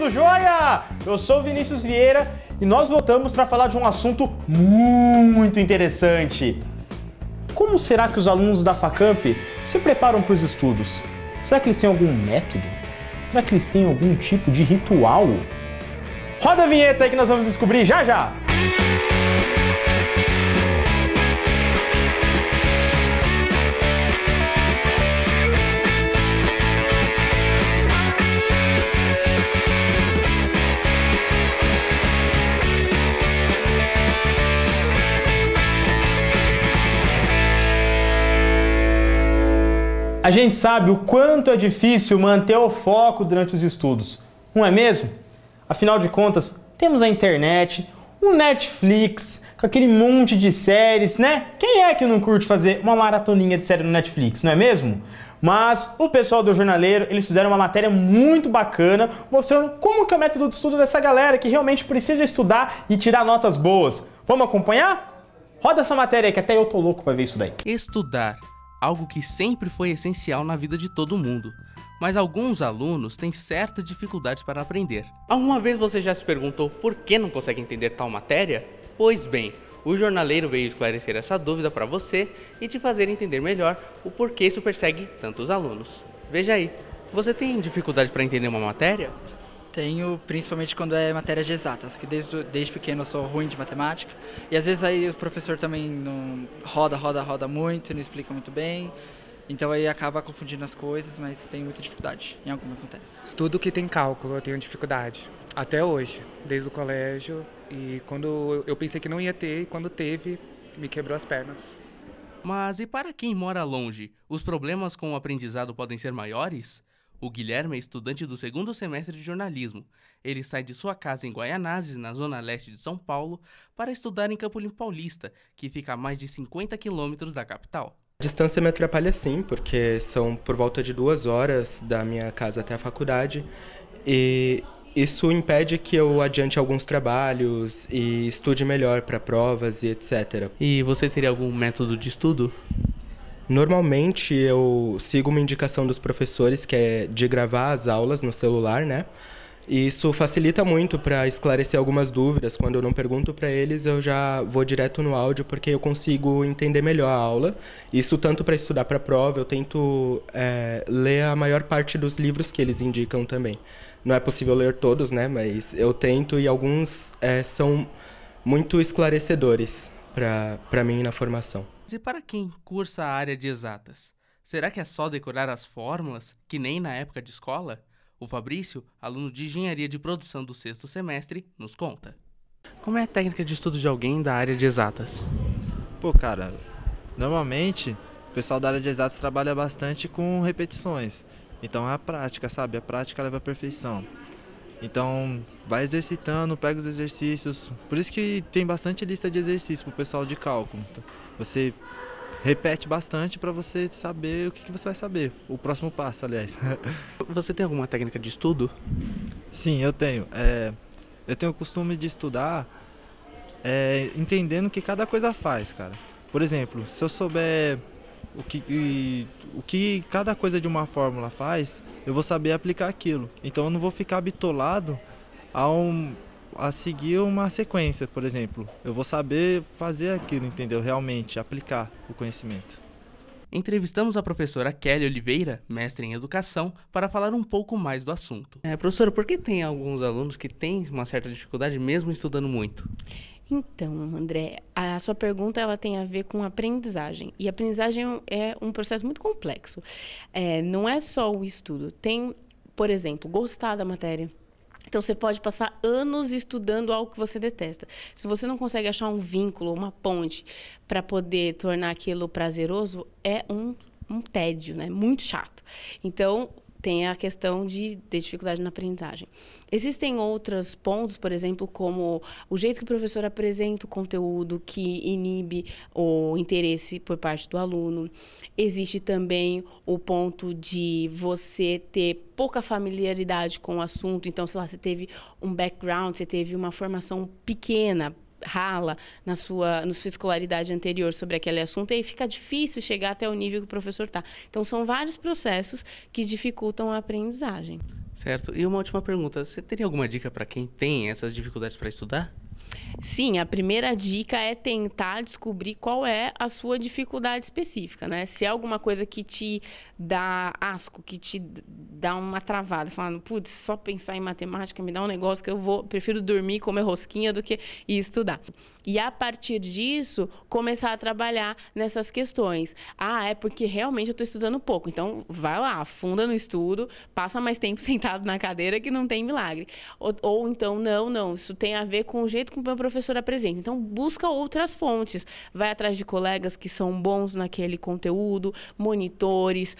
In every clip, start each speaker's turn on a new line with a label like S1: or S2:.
S1: tudo jóia? Eu sou o Vinícius Vieira e nós voltamos para falar de um assunto muito interessante. Como será que os alunos da Facamp se preparam para os estudos? Será que eles têm algum método? Será que eles têm algum tipo de ritual? Roda a vinheta aí que nós vamos descobrir já já! A gente sabe o quanto é difícil manter o foco durante os estudos, não é mesmo? Afinal de contas, temos a internet, o Netflix, com aquele monte de séries, né? Quem é que não curte fazer uma maratoninha de série no Netflix, não é mesmo? Mas o pessoal do Jornaleiro, eles fizeram uma matéria muito bacana, mostrando como que é o método de estudo dessa galera que realmente precisa estudar e tirar notas boas. Vamos acompanhar? Roda essa matéria aí que até eu tô louco pra ver isso daí.
S2: Estudar. Algo que sempre foi essencial na vida de todo mundo, mas alguns alunos têm certa dificuldade para aprender. Alguma vez você já se perguntou por que não consegue entender tal matéria? Pois bem, o Jornaleiro veio esclarecer essa dúvida para você e te fazer entender melhor o porquê isso persegue tantos alunos. Veja aí, você tem dificuldade para entender uma matéria?
S3: Tenho, principalmente quando é matéria de exatas, que desde pequeno eu sou ruim de matemática. E às vezes aí o professor também não roda muito, não explica muito bem. Então aí acaba confundindo as coisas, mas tenho muita dificuldade em algumas matérias.
S4: Tudo que tem cálculo eu tenho dificuldade, até hoje, desde o colégio. E quando eu pensei que não ia ter, e quando teve, me quebrou as pernas.
S2: Mas e para quem mora longe, os problemas com o aprendizado podem ser maiores? O Guilherme é estudante do 2º semestre de jornalismo. Ele sai de sua casa em Guaianazes, na zona leste de São Paulo, para estudar em Campo Limpo Paulista, que fica a mais de 50 quilômetros da capital.
S5: A distância me atrapalha sim, porque são por volta de 2 horas da minha casa até a faculdade, e isso impede que eu adiante alguns trabalhos e estude melhor para provas e etc.
S2: E você teria algum método de estudo?
S5: Normalmente eu sigo uma indicação dos professores, que é de gravar as aulas no celular, né? E isso facilita muito para esclarecer algumas dúvidas. Quando eu não pergunto para eles, eu já vou direto no áudio, porque eu consigo entender melhor a aula. Isso tanto para estudar para a prova, eu tento ler a maior parte dos livros que eles indicam também. Não é possível ler todos, né? Mas eu tento, e alguns são muito esclarecedores para mim na formação.
S2: E para quem cursa a área de exatas, será que é só decorar as fórmulas, que nem na época de escola? O Fabrício, aluno de engenharia de produção do 6º semestre, nos conta. Como é a técnica de estudo de alguém da área de exatas?
S6: Pô, cara, normalmente o pessoal da área de exatas trabalha bastante com repetições. Então é a prática, sabe? A prática leva à perfeição. Então vai exercitando, pega os exercícios. Por isso que tem bastante lista de exercícios pro pessoal de cálculo. Você repete bastante para você saber o que você vai saber. O próximo passo, aliás.
S2: Você tem alguma técnica de estudo?
S6: Sim, eu tenho. Eu tenho o costume de estudar entendendo o que cada coisa faz, cara. Por exemplo, se eu souber o que cada coisa de uma fórmula faz, eu vou saber aplicar aquilo. Então eu não vou ficar bitolado a seguir uma sequência, por exemplo. Eu vou saber fazer aquilo, entendeu? Realmente aplicar o conhecimento.
S2: Entrevistamos a professora Kelly Oliveira, mestre em educação, para falar um pouco mais do assunto. Professora, por que tem alguns alunos que têm uma certa dificuldade mesmo estudando muito?
S7: Então, André, a sua pergunta ela tem a ver com aprendizagem. E aprendizagem é um processo muito complexo. Não é só o estudo. Tem, por exemplo, gostar da matéria. Então, você pode passar anos estudando algo que você detesta. Se você não consegue achar um vínculo, uma ponte, para poder tornar aquilo prazeroso, é um tédio, né? Muito chato. Então, tem a questão de dificuldade na aprendizagem. Existem outros pontos, por exemplo, como o jeito que o professor apresenta o conteúdo, que inibe o interesse por parte do aluno. Existe também o ponto de você ter pouca familiaridade com o assunto. Então, sei lá, você teve um background, você teve uma formação pequena, rala na sua escolaridade anterior sobre aquele assunto, e aí fica difícil chegar até o nível que o professor está. Então, são vários processos que dificultam a aprendizagem.
S2: Certo. E uma última pergunta, você teria alguma dica para quem tem essas dificuldades para estudar?
S7: Sim, a primeira dica é tentar descobrir qual é a sua dificuldade específica, né? Se é alguma coisa que te dá asco, que te dá uma travada, falando, putz, só pensar em matemática me dá um negócio que prefiro dormir, comer rosquinha do que ir estudar. E a partir disso, começar a trabalhar nessas questões. É porque realmente eu estou estudando pouco. Então, vai lá, afunda no estudo, passa mais tempo sentado na cadeira que não tem milagre. Ou então, não, isso tem a ver com o jeito que o meu professor apresenta. Então, busca outras fontes. Vai atrás de colegas que são bons naquele conteúdo, monitores,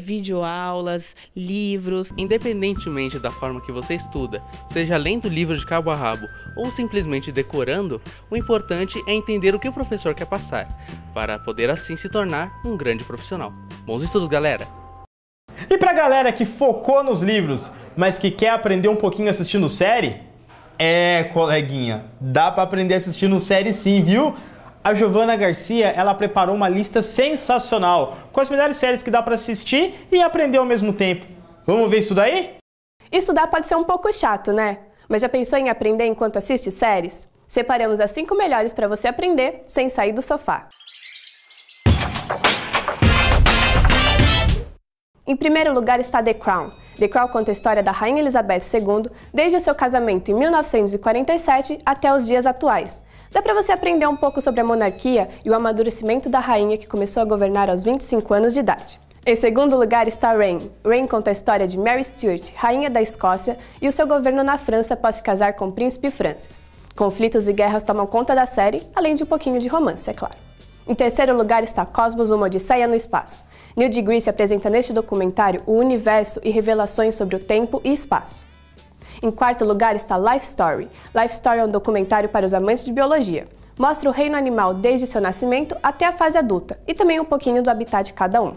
S7: videoaulas, livros.
S2: Independentemente da forma que você estuda, seja lendo o livro de cabo a rabo ou simplesmente decorando, o importante é entender o que o professor quer passar, para poder assim se tornar um grande profissional. Bons estudos, galera!
S1: E pra galera que focou nos livros, mas que quer aprender um pouquinho assistindo série, coleguinha, dá pra aprender assistindo série sim, viu? A Giovana Garcia, ela preparou uma lista sensacional, com as melhores séries que dá pra assistir e aprender ao mesmo tempo. Vamos ver isso daí?
S8: Estudar pode ser um pouco chato, né? Mas já pensou em aprender enquanto assiste séries? Separamos as 5 melhores para você aprender sem sair do sofá. Em primeiro lugar está The Crown. The Crown conta a história da Rainha Elizabeth II desde o seu casamento em 1947 até os dias atuais. Dá para você aprender um pouco sobre a monarquia e o amadurecimento da rainha que começou a governar aos 25 anos de idade. Em segundo lugar está Reign. Reign conta a história de Mary Stuart, rainha da Escócia, e o seu governo na França após se casar com o príncipe Francis. Conflitos e guerras tomam conta da série, além de um pouquinho de romance, é claro. Em terceiro lugar está Cosmos, uma odisseia no espaço. Neil deGrasse apresenta neste documentário o universo e revelações sobre o tempo e espaço. Em quarto lugar está Life Story. Life Story é um documentário para os amantes de biologia. Mostra o reino animal desde seu nascimento até a fase adulta, e também um pouquinho do habitat de cada um.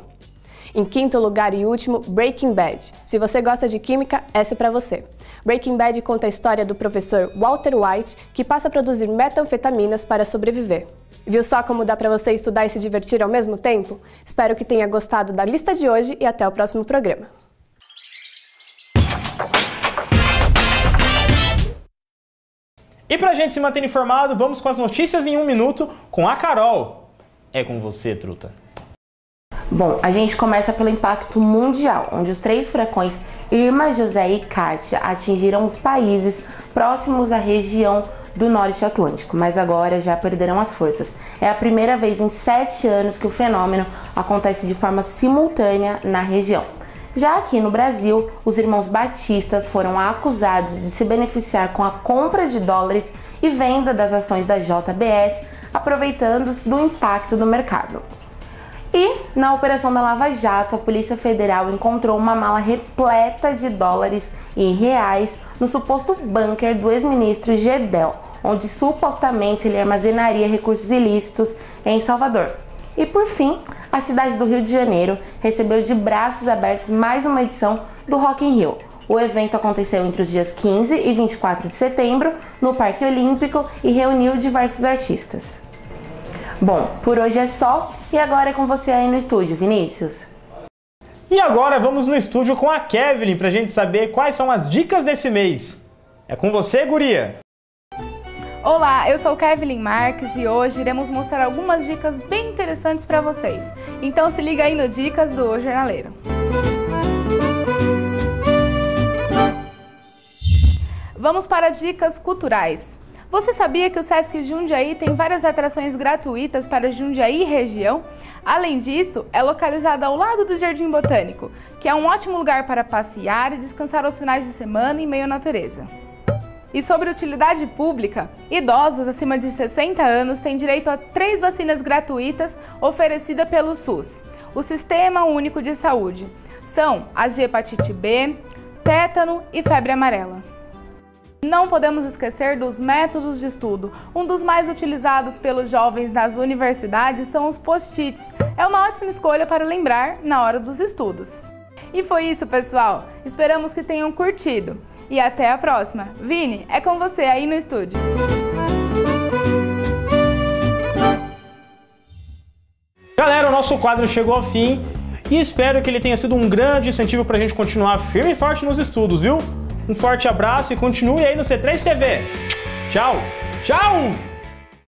S8: Em quinto lugar e último, Breaking Bad. Se você gosta de química, essa é pra você. Breaking Bad conta a história do professor Walter White, que passa a produzir metanfetaminas para sobreviver. Viu só como dá pra você estudar e se divertir ao mesmo tempo? Espero que tenha gostado da lista de hoje e até o próximo programa.
S1: E pra gente se manter informado, vamos com as notícias em 1 minuto com a Carol. É com você, truta.
S9: Bom, a gente começa pelo impacto mundial, onde os 3 furacões Irma, José e Kátia atingiram os países próximos à região do Norte Atlântico, mas agora já perderam as forças. É a primeira vez em 7 anos que o fenômeno acontece de forma simultânea na região. Já aqui no Brasil, os irmãos Batistas foram acusados de se beneficiar com a compra de dólares e venda das ações da JBS, aproveitando do impacto do mercado. E, na operação da Lava Jato, a Polícia Federal encontrou uma mala repleta de dólares e reais no suposto bunker do ex-ministro Gedel, onde supostamente ele armazenaria recursos ilícitos em Salvador. E, por fim, a cidade do Rio de Janeiro recebeu de braços abertos mais uma edição do Rock in Rio. O evento aconteceu entre os dias 15 e 24 de setembro, no Parque Olímpico, e reuniu diversos artistas. Bom, por hoje é só, e agora é com você aí no estúdio, Vinícius.
S1: E agora vamos no estúdio com a Kevin pra gente saber quais são as dicas desse mês. É com você, guria!
S10: Olá, eu sou Kevin Marques e hoje iremos mostrar algumas dicas bem interessantes para vocês. Então se liga aí no Dicas do Jornaleiro. Vamos para dicas culturais. Você sabia que o Sesc Jundiaí tem várias atrações gratuitas para Jundiaí e região? Além disso, é localizado ao lado do Jardim Botânico, que é um ótimo lugar para passear e descansar aos finais de semana em meio à natureza. E sobre utilidade pública, idosos acima de 60 anos têm direito a 3 vacinas gratuitas oferecidas pelo SUS, o Sistema Único de Saúde. São as de hepatite B, tétano e febre amarela. Não podemos esquecer dos métodos de estudo. Um dos mais utilizados pelos jovens nas universidades são os post-its. É uma ótima escolha para lembrar na hora dos estudos. E foi isso, pessoal. Esperamos que tenham curtido. E até a próxima. Vini, é com você aí no estúdio.
S1: Galera, o nosso quadro chegou ao fim e espero que ele tenha sido um grande incentivo pra gente continuar firme e forte nos estudos, viu? Um forte abraço e continue aí no C3 TV. Tchau! Tchau!